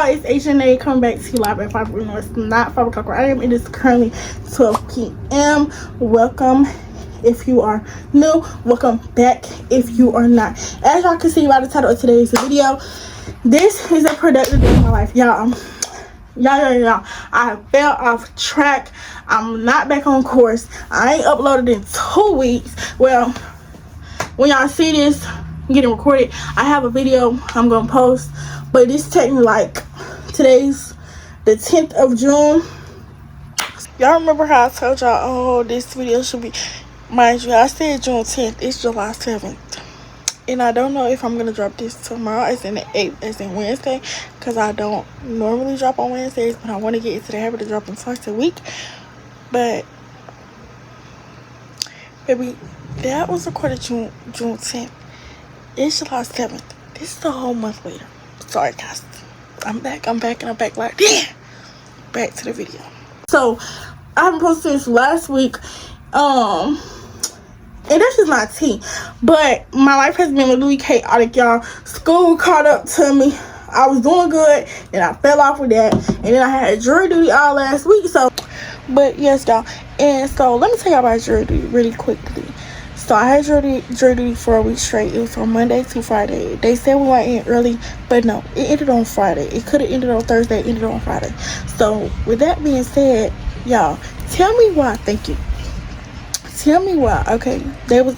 it's HNA coming back to you live at 5. No, it's not 5 o'clock where I am. It is currently 12 p.m. Welcome if you are new. Welcome back if you are not. As y'all can see by the title of today's video, this is a productive day in my life, y'all. Y'all. I fell off track. I'm not back on course. I ain't uploaded in 2 weeks. Well, when y'all see this getting recorded, I have a video I'm gonna post, but this take me like, today's the 10th of June. Y'all remember how I told y'all, oh, this video should be, mind you, I said June 10th, it's July 7th. And I don't know if I'm gonna drop this tomorrow, as in the 8th, as in Wednesday, because I don't normally drop on Wednesdays, but I want to get into the habit of dropping twice a week. But baby, that was recorded June 10th. It's July 7th. This is a whole month later. Sorry guys, I'm back like, yeah. Back to the video. So I haven't posted this last week, and that's just my tea, but my life has been literally chaotic, y'all. School caught up to me. I was doing good, and I fell off with that, and then I had jury duty all last week. So, but yes, y'all, and so let me tell y'all about jury duty really quickly. So I had jury duty for a week straight. It was from Monday to Friday. They said we went in early, but no, it ended on Friday. It could have ended on Thursday, it ended on Friday. So with that being said, y'all, tell me why. Thank you. Tell me why. Okay,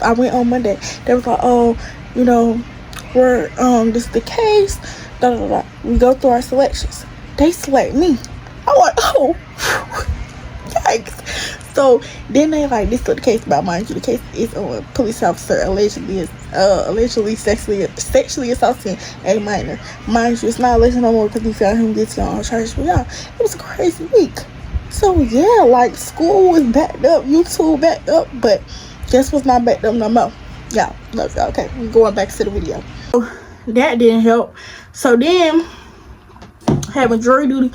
I went on Monday. They was like, oh, you know, we're this is the case. Da da da. We go through our selections. They select me. I'm like, oh, yikes. So then they like, this is the case about, mind you, the case is on a police officer allegedly sexually assaulting a minor. Mind you, it's not alleged no more because we found him guilty on all charges. But y'all, it was a crazy week. So yeah, like, school was backed up, YouTube backed up, but guess what's not backed up no more? Y'all, love y'all. Okay, we're going back to the video. So that didn't help. So then having jury duty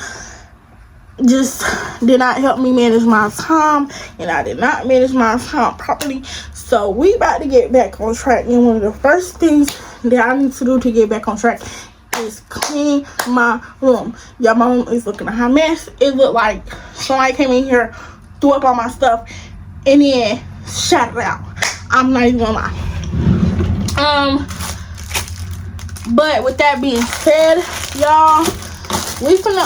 just did not help me manage my time, and I did not manage my time properly. So we about to get back on track, and one of the first things that I need to do to get back on track is clean my room. Y'all, my room is looking a hot mess. It looked like somebody came in here, threw up all my stuff, and then shot it out. I'm not even gonna lie. But with that being said, y'all, we finna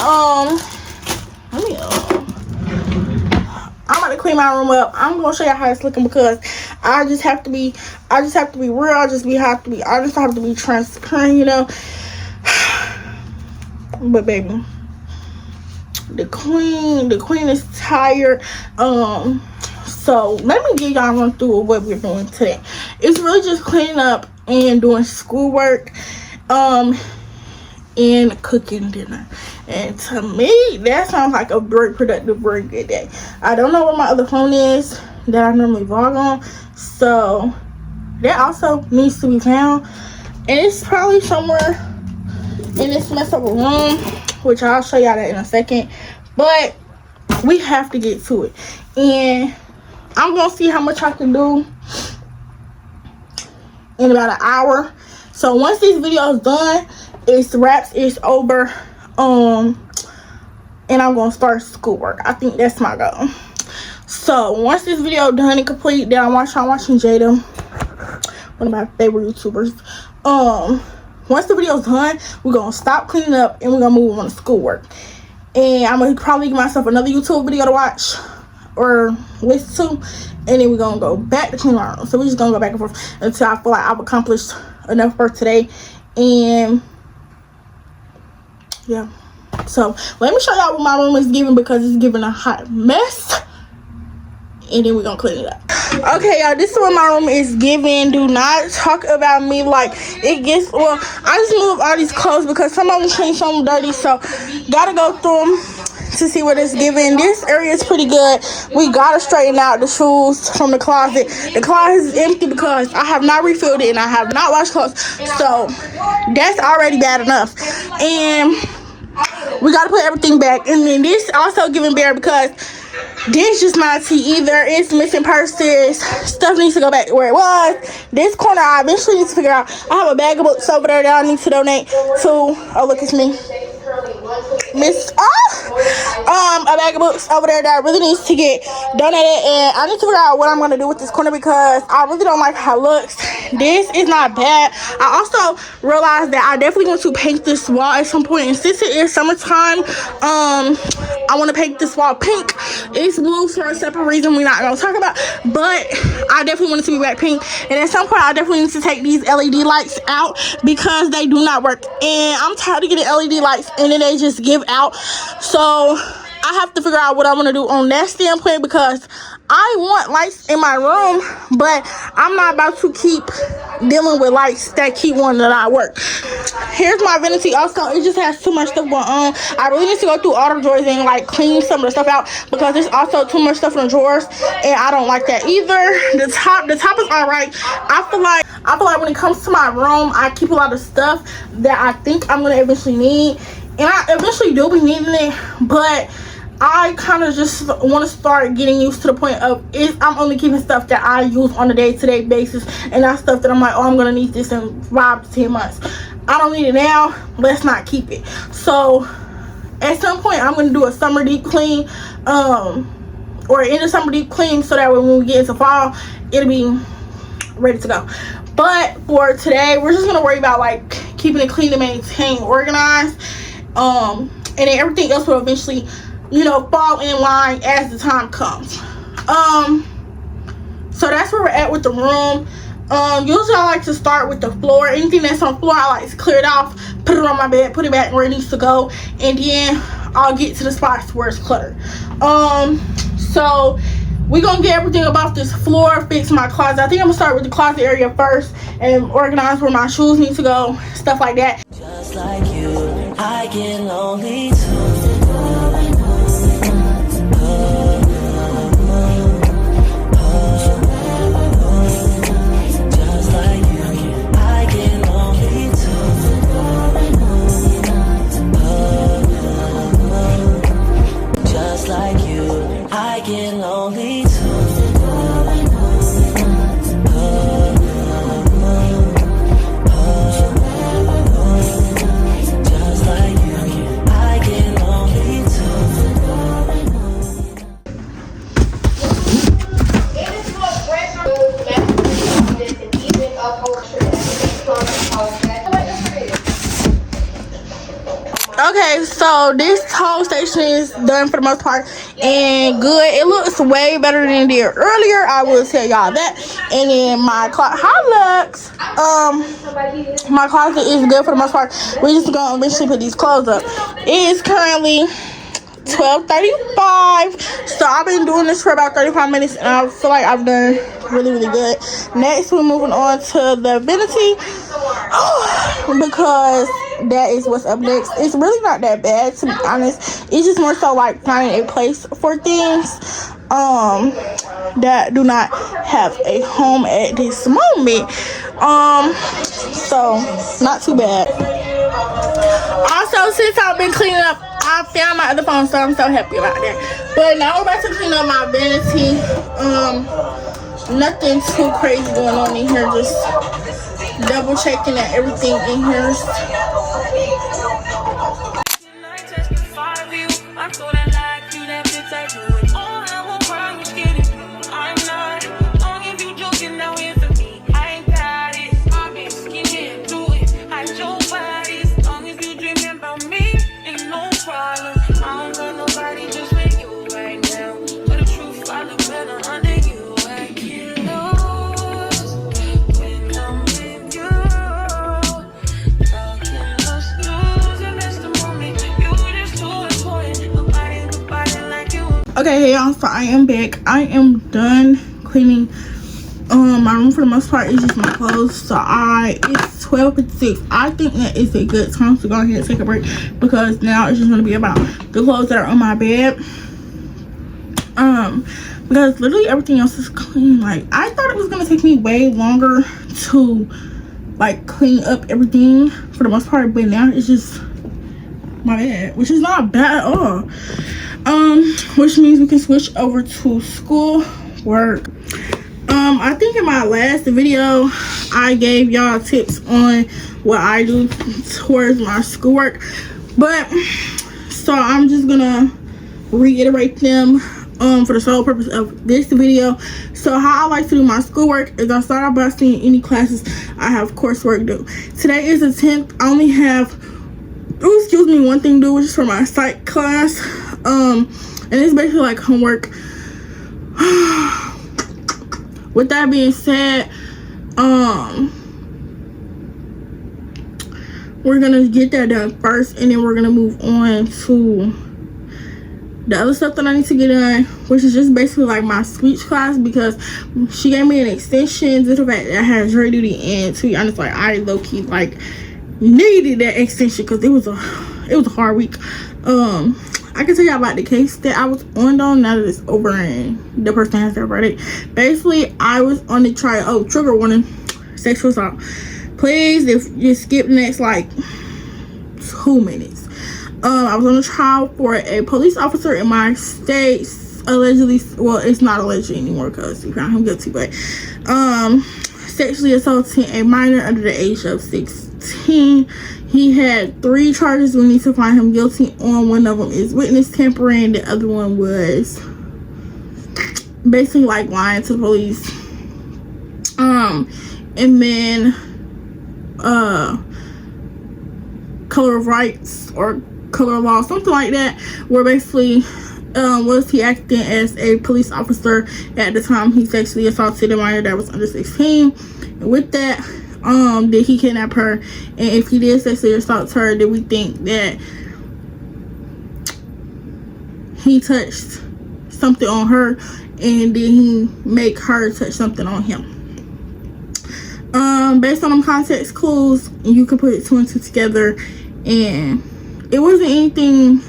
I'm about to clean my room up. I'm gonna show y'all how it's looking, because I just have to be real. I just have to be transparent, you know. But baby, the queen is tired. So let me give y'all a run through of what we're doing today. It's really just cleaning up and doing schoolwork, and cooking dinner. And to me, that sounds like a very productive, very good day. I don't know where my other phone is that I normally vlog on, so that also needs to be found, and it's probably somewhere in this mess up room, which I'll show y'all that in a second. But we have to get to it, and I'm gonna see how much I can do in about an hour. So once this video is done, it's wraps, it's over, and I'm gonna start schoolwork. I think that's my goal. So once this video done and complete, then I'm watching Jada, one of my favorite YouTubers. Once the video's done, we're gonna stop cleaning up and we're gonna move on to schoolwork. And I'm gonna probably give myself another YouTube video to watch or listen to, and then we're gonna go back to clean our room. So we're just gonna go back and forth until I feel like I've accomplished enough for today. And yeah, so let me show y'all what my room is giving, because it's giving a hot mess, and then we're gonna clean it up. Okay, y'all, this is what my room is giving. Do not talk about me like it gets, well, I just moved all these clothes because some of them clean, some dirty, so gotta go through them to see what it's giving. This area is pretty good. We gotta straighten out the shoes from the closet. The closet is empty because I have not refilled it and I have not washed clothes, so that's already bad enough. And we gotta put everything back. And then this also giving bare, because this just not tea either. It's missing purses. Stuff needs to go back to where it was. This corner I eventually need to figure out. I have a bag of books over there that I need to donate to. Oh, look, it's me. Miss a bag of books over there that really needs to get donated, and I need to figure out what I'm gonna do with this corner because I really don't like how it looks. This is not bad. I also realized that I definitely want to paint this wall at some point, and since it is summertime, I want to paint this wall pink. It's blue for a separate reason we're not gonna talk about, but I definitely want it to be back pink. And at some point I definitely need to take these LED lights out because they do not work, and I'm tired of getting LED lights and then they just give out. So I have to figure out what I'm gonna do on that standpoint because I want lights in my room, but I'm not about to keep dealing with lights that keep wanting to not work. Here's my vanity. Also, it just has too much stuff going on. I really need to go through all the drawers and like clean some of the stuff out because there's also too much stuff in the drawers, and I don't like that either. The top is all right. I feel like when it comes to my room, I keep a lot of stuff that I think I'm gonna eventually need, and I eventually do be needing it, but I kind of just want to start getting used to the point of I'm only keeping stuff that I use on a day-to-day basis, and not stuff that I'm like, oh, I'm gonna need this in 5 to 10 months. I don't need it now, let's not keep it. So at some point I'm gonna do a summer deep clean, or end of summer deep clean, so that when we get into fall it'll be ready to go. But for today we're just gonna worry about like keeping it clean and maintained, organized, and then everything else will eventually, you know, fall in line as the time comes. So that's where we're at with the room. Usually I like to start with the floor. Anything that's on the floor I like to clear it off, put it on my bed, put it back where it needs to go, and then I'll get to the spots where it's cluttered. So we're gonna get everything about this floor, fix my closet. I think I'm gonna start with the closet area first and organize where my shoes need to go, stuff like that. Just like you, I get lonely too. Okay, so this whole station is done for the most part and good. It looks way better than it did earlier, I will tell y'all that. And then my closet, my closet is good for the most part. We're just gonna eventually put these clothes up. It is currently 12:35, so I've been doing this for about 35 minutes and I feel like I've done really good. Next we're moving on to the vanity because that is what's up next. It's really not that bad, to be honest. It's just more so like finding a place for things that do not have a home at this moment. So not too bad. Also, since I've been cleaning up, I found my other phone, so I'm so happy about that. But now we're about to clean up my vanity. Nothing too crazy going on in here, just double checking that everything in here is okay. Hey y'all, so I am back. I am done cleaning my room for the most part. It's just my clothes. So it's 12:56. I think that is a good time to go ahead and take a break because now it's just going to be about the clothes that are on my bed. Because literally everything else is clean. Like, I thought it was going to take me way longer to like clean up everything for the most part, but now it's just my bed, which is not bad at all. Which means we can switch over to school work. I think in my last video I gave y'all tips on what I do towards my schoolwork, but so So I'm just gonna reiterate them for the sole purpose of this video. So how I like to do my schoolwork is I start off by seeing any classes I have coursework due. Today is the 10th. I only have one thing due, which is for my psych class. And it's basically like homework. With that being said, we're gonna get that done first, and then we're gonna move on to the other stuff that I need to get done, which is just basically like my speech class, because she gave me an extension due to the fact that I had jury duty, and to be honest, like I low-key like needed that extension because it was a hard week. I can tell you about the case that I was on though, now that it's over and the person has their verdict. Basically, I was on the trial. Oh, trigger warning, sexual assault. Please, if you skip the next like 2 minutes. I was on a trial for a police officer in my state allegedly, well, it's not alleged anymore because we found him guilty, but sexually assaulting a minor under the age of 16. He had 3 charges. We need to find him guilty on. One of them is witness tampering. The other one was basically like lying to the police. And then color of rights or color of law, something like that, where basically was he acting as a police officer at the time he sexually assaulted a minor that was under 16. And with that, did he kidnap her? And if he did sexually assault her, did we think that he touched something on her, and did he make her touch something on him? Based on them context clues, you can put 2 and 2 together, and it wasn't anything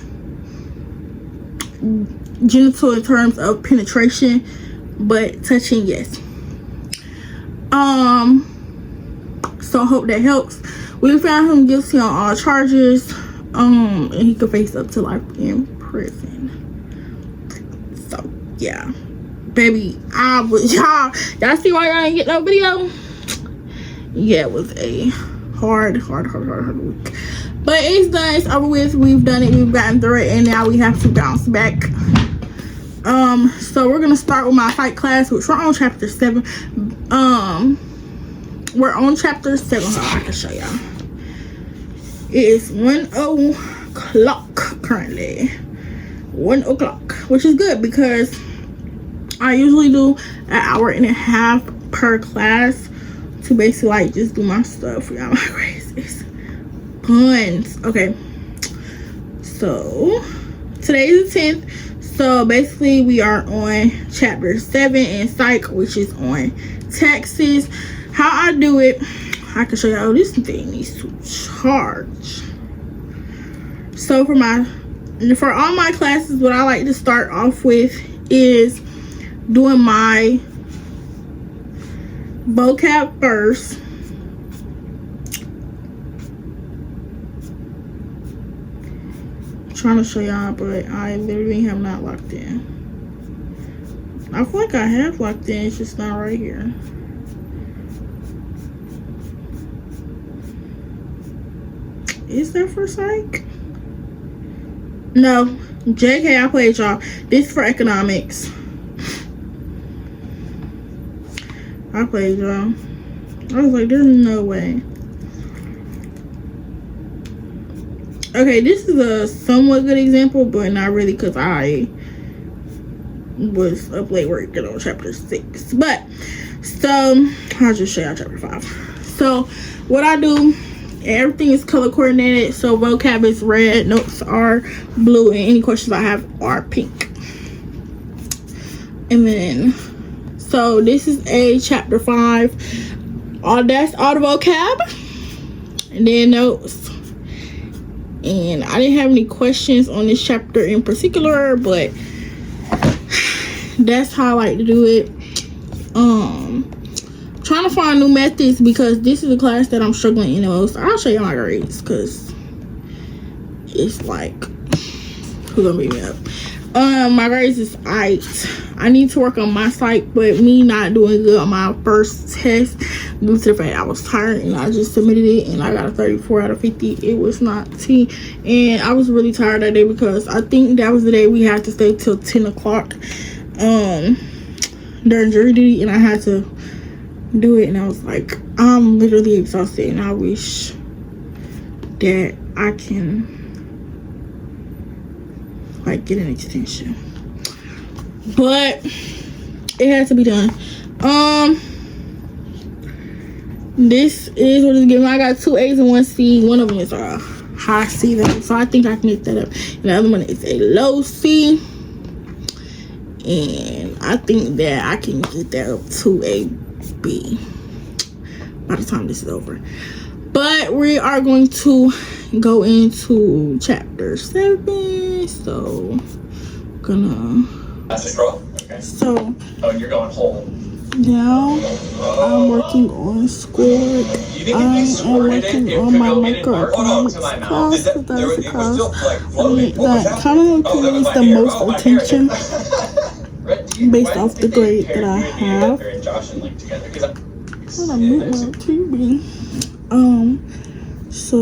genital in terms of penetration, but touching, yes. So I hope that helps. We found him guilty on all charges, and he could face up to life in prison. So yeah, baby, y'all see why y'all didn't get no video? Yeah, it was a hard week, but it's done, it's over with, we've done it, we've gotten through it, and now we have to bounce back. So we're gonna start with my fight class, which we're on chapter 7. We're on chapter 7. I can show y'all. It is 1:00 currently. 1:00, which is good because I usually do an hour and a half per class to basically like just do my stuff. Y'all, my grace is puns. Okay, so today is the 10th. So basically we are on chapter 7 in psych, which is on taxes. How I do it, I can show y'all. Oh, this thing needs to charge. So for all my classes, what I like to start off with is doing my vocab first. I'm trying to show y'all, but I literally have not locked in. I feel like I have locked in, it's just not right here. Is that for psych? No, JK, I played y'all. This is for economics. I played y'all. I was like, there's no way. Okay, this is a somewhat good example, but not really, because I was up late working on chapter 6. But so I'll just show y'all chapter 5. So what I do, everything is color coordinated. So vocab is red, notes are blue, and any questions I have are pink. And then so this is a chapter 5. That's all the vocab, and then notes. And I didn't have any questions on this chapter in particular, but that's how I like to do it. Trying to find new methods because this is a class that I'm struggling in the most. I'll show you my grades because it's like, who's gonna beat me up? My grades is alright. I need to work on my psych, but me not doing good on my first test due to the fact I was tired and I just submitted it and I got a 34 out of 50. It was not T, and I was really tired that day because I think that was the day we had to stay till 10 o'clock during jury duty, and I had to do it, and I was like, I'm literally exhausted, and I wish that I can like get an extension, but it had to be done. This is what it's giving. I got 2 A's and 1 C. One of them is a high C though, so I think I can get that up. And the other one is a low C, and I think that I can get that up to a B by the time this is over. But we are going to go into chapter 7. So gonna okay. So you're going home. Now I'm working on schoolwork. I am working on my microeconomics class. That's the class that kind of needs the most attention based off the grade that I have. I'm gonna mute my TV. So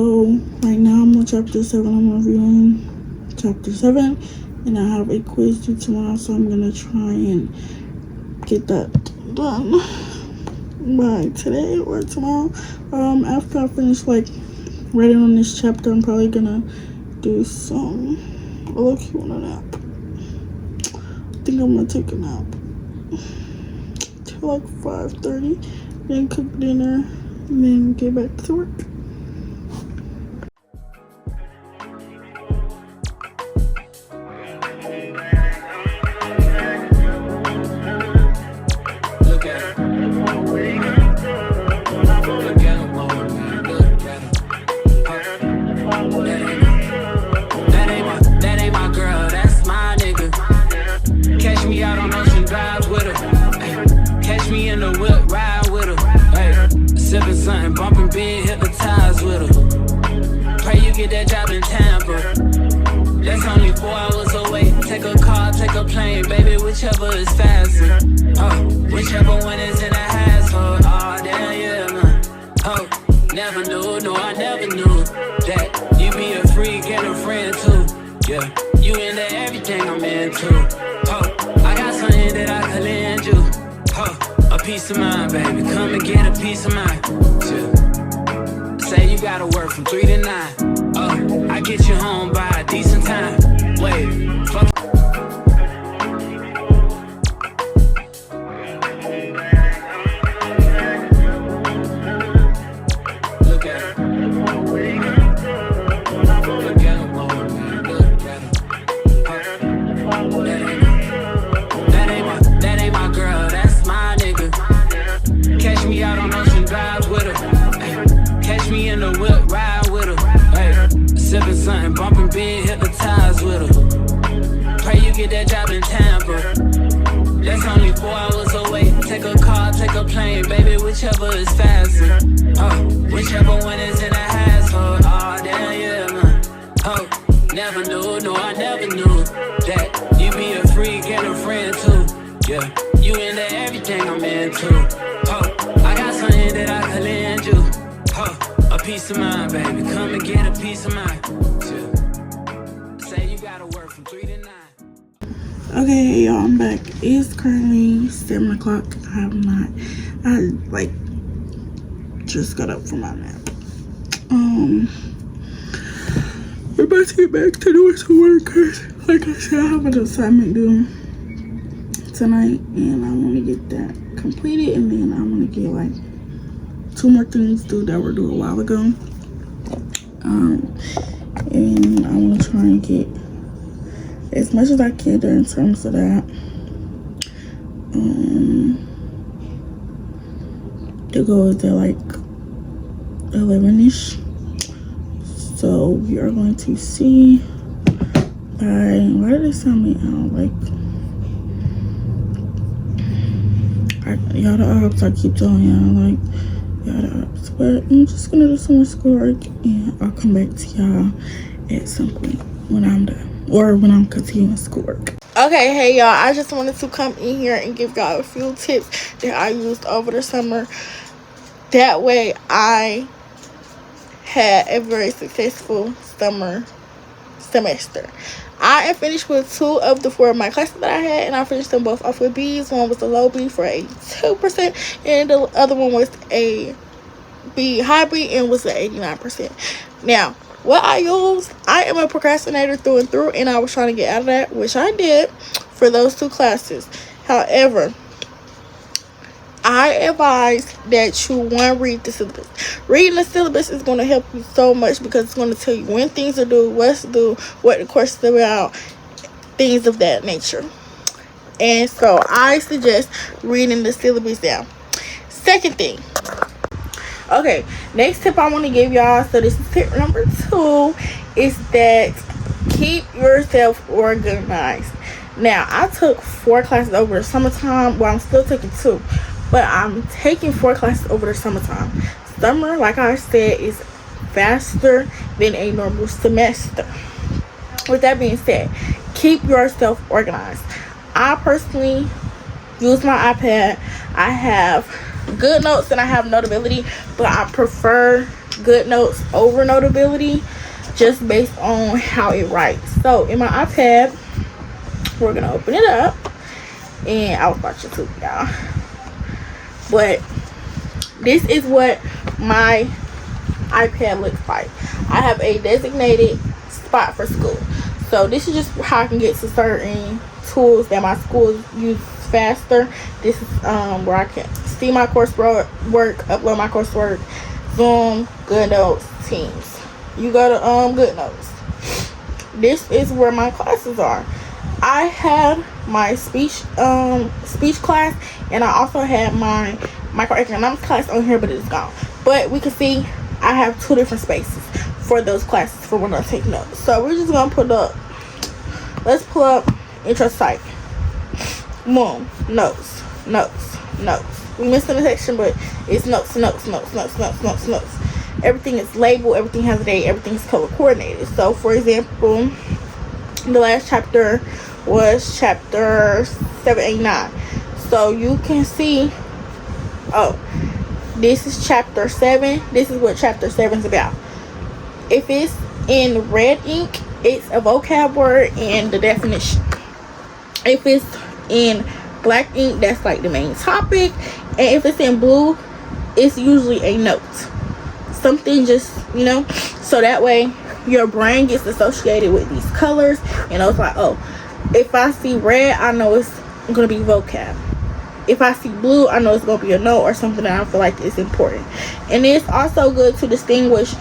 right now I'm on chapter 7. I'm reviewing chapter 7, and I have a quiz due tomorrow, so I'm gonna try and get that done by today or tomorrow. After I finish like writing on this chapter, I'm probably gonna do some low-key on a nap. I think I'm gonna take a nap till like 5:30, then cook dinner, and then get back to work. Whichever is faster. Whichever one is in a household. Oh, damn, yeah, man. Never knew, no, I never knew that you be a freak and a friend too. Yeah, you into everything I'm into. I got something that I could lend you. A piece of mind, baby. Come and get a piece of mind. Yeah. Say you gotta work from 3 to 9. I get you home by a decent time. Wait, fuck. Bumping big, hypnotized with her. Pray you get that job in Tampa. That's only 4 hours away. Take a car, take a plane, baby, whichever is faster. Whichever one is in a household. Oh, damn, yeah, man. Never knew, no, I never knew that you be a freak and a friend too. Yeah, you into everything I'm into. I got something that I could lend you. A piece of mind, baby. Come and get a piece of mind. Say you gotta work from 3 to 9. Okay, y'all, I'm back. It's currently 7 o'clock. I like just got up from my nap. We're about to get back to doing some work because, like I said, I have an assignment due tonight, and I want to get that completed, and then I want to get like 2 more things due that were due a while ago. And I want to try and get as much as I can in terms of that. The goal is at like 11ish. So we are going to see by, why did they send me out? Like, y'all the ops, I keep telling y'all, like, y'all the ops. But I'm just gonna do some more schoolwork, and I'll come back to y'all at some point when I'm done. or when I'm continuing schoolwork. Okay, hey y'all, I just wanted to come in here and give y'all a few tips that I used over the summer. That way I had a very successful semester. I am finished with 2 of the 4 of my classes that I had, and I finished them both off with B's. One was a low B for 82%, and the other one was a B high B and was at 89%. Now, what I used, I am a procrastinator through and through, and I was trying to get out of that, which I did for those 2 classes. However, I advise that you read the syllabus. Reading the syllabus is going to help you so much because it's going to tell you when things to do, what to do, what the course is about, things of that nature. And so I suggest reading the syllabus down. Second thing. Okay, next tip I want to give y'all, so this is tip number 2, is that keep yourself organized. Now, I took 4 classes over the summertime. Well, I'm still taking 2. But I'm taking 4 classes over the summertime. Summer, like I said, is faster than a normal semester. With that being said, keep yourself organized. I personally use my iPad. I have good notes and I have Notability, but I prefer good notes over Notability just based on how it writes. So in my iPad, we're gonna open it up, and I was watching too, y'all. But this is what my iPad looks like. I have a designated spot for school. So this is just how I can get to certain tools that my school uses faster. This is where I can see my coursework, upload my coursework, Zoom, Good Notes, Teams. You go to Good Notes. This is where my classes are. I had my speech class, and I also had my microeconomics class on here, but it's gone. But we can see I have 2 different spaces for those classes for when I take notes. So we're just gonna let's pull up intro site. Boom, notes. We missing a section, but it's notes. Everything is labeled, everything has a date, everything is color coordinated. So for example, the last chapter was chapter 789. So you can see, this is chapter 7. This is what chapter 7 is about. If it's in red ink, it's a vocab word and the definition. If it's in black ink, that's like the main topic. And if it's in blue, it's usually a note. Something just, so that way your brain gets associated with these colors, and it's like, oh, if I see red, I know it's gonna be vocab. If I see blue, I know it's gonna be a note or something that I feel like is important. And it's also good to distinguish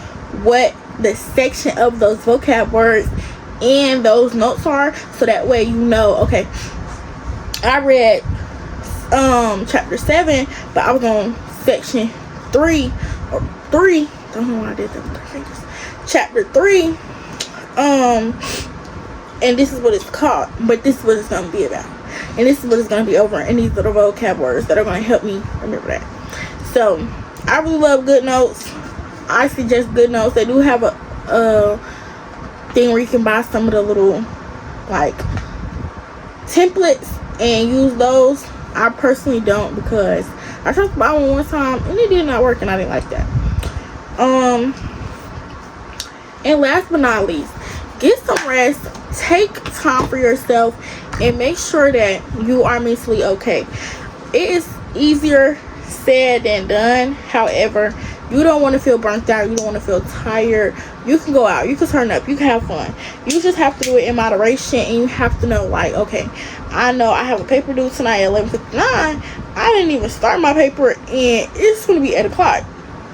what the section of those vocab words and those notes are, so that way okay, I read chapter 7, but I was on section 3 or 3. Don't know why I did that with 3 fingers. Chapter 3, and this is what it's called, but this is what it's gonna be about, and this is what it's gonna be over, and these are the vocab words that are gonna help me remember that. So I really love Good Notes. I suggest Good Notes. They do have a thing where you can buy some of the little like templates and use those. I personally don't, because I tried to buy one time and it did not work, and I didn't like that. And last but not least, get some rest, take time for yourself, and make sure that you are mentally okay. It is easier said than done. However, you don't want to feel burnt out, you don't want to feel tired. You can go out, you can turn up, you can have fun. You just have to do it in moderation, and you have to know, like, okay, I know I have a paper due tonight at 11:59. I didn't even start my paper, and it's going to be 8 o'clock.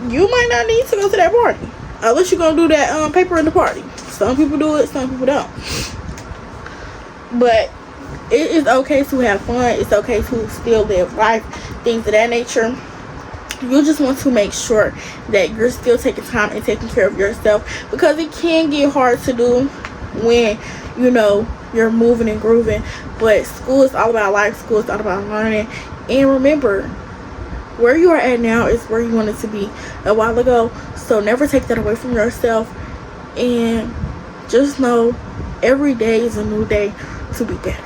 You might not need to go to that party unless you're going to do that paper in the party. Some people do it, some people don't. But it is okay to have fun. It's okay to still live life, things of that nature. You just want to make sure that you're still taking time and taking care of yourself, because it can get hard to do when you're moving and grooving. But school is all about life. School is all about learning. And remember, where you are at now is where you wanted to be a while ago. So never take that away from yourself, and just know every day is a new day to be better.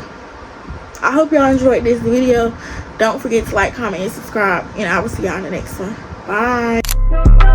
I hope y'all enjoyed this video. Don't forget to like, comment, and subscribe, and I will see y'all in the next one. Bye.